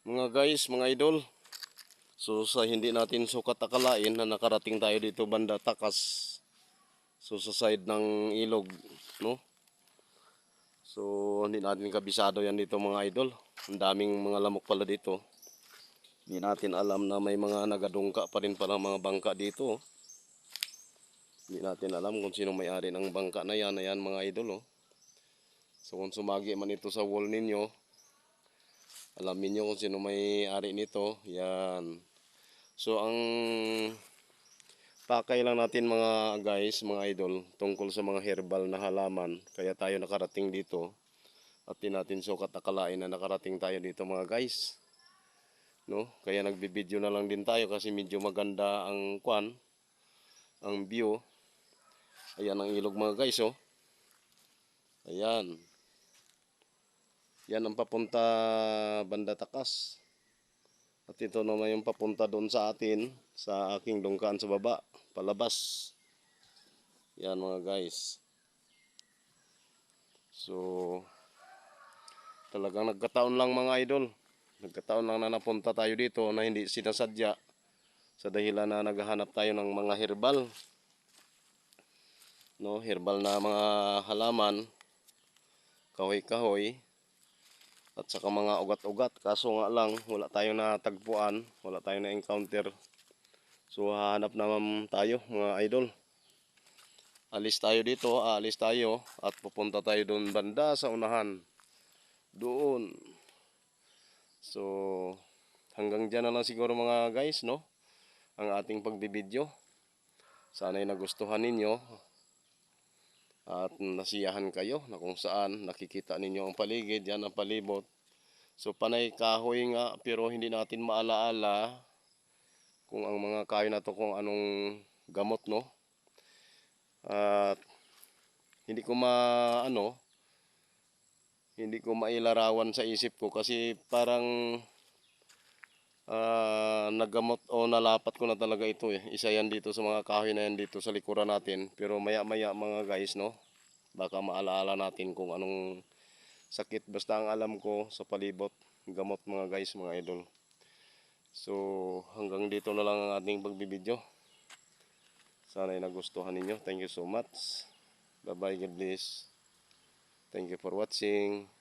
Mga guys, mga idol. So sa hindi natin sukat akalain na nakarating tayo dito banda Takas. So sa side ng ilog, no? So hindi natin kabisado yan dito mga idol. Ang daming mga lamok pala dito. Hindi natin alam na may mga nagadungka pa rin pala mga bangka dito. Hindi natin alam kung sino may-ari ng bangka na yan. Ayan mga idol, oh. So kung sumagi man ito sa wall ninyo, alamin nyo kung sino may-ari nito. Yan. So ang pakay lang natin mga guys, mga idol, tungkol sa mga herbal na halaman. Kaya tayo nakarating dito. At di natin sukat akalain na nakarating tayo dito mga guys. No? Kaya nagbibideo na lang din tayo kasi medyo maganda ang ang view. Ayan ang ilog mga guys, oh. Ayan. Yan ang papunta banda Takas. At ito naman yung papunta doon sa atin, sa aking dungkaan sa baba, palabas. Yan mga guys. So, talagang nagkataon lang mga idol. Nagkataon lang na napunta tayo dito na hindi sinasadya sa dahilan na naghahanap tayo ng mga herbal. No, herbal na mga halaman, kahoy-kahoy, at saka mga ugat-ugat. Kaso nga lang, wala tayong natagpuan, wala tayong na-encounter. So, hahanap naman tayo mga idol. Alis tayo dito, aalis tayo at pupunta tayo doon banda sa unahan. Doon. So, hanggang dyan na lang siguro mga guys, no? Ang ating pagbibideo. Sana'y nagustuhan ninyo at nasiyahan kayo na kung saan nakikita ninyo ang paligid, yan ang palibot. So panay kahoy nga pero hindi natin maalaala kung ang mga kahoy na to kung anong gamot, no? At hindi ko hindi ko mailarawan sa isip ko kasi parang nagamot o nalapat ko na talaga ito eh. Isa yan dito sa mga kahoy na yan dito sa likuran natin. Pero maya maya mga guys, no, baka maalaala natin kung anong sakit. Basta ang alam ko sa palibot, gamot mga guys, mga idol. So hanggang dito na lang ang ating pagbibideo. Sana'y nagustuhan ninyo. Thank you so much. Bye bye, God bless. Thank you for watching.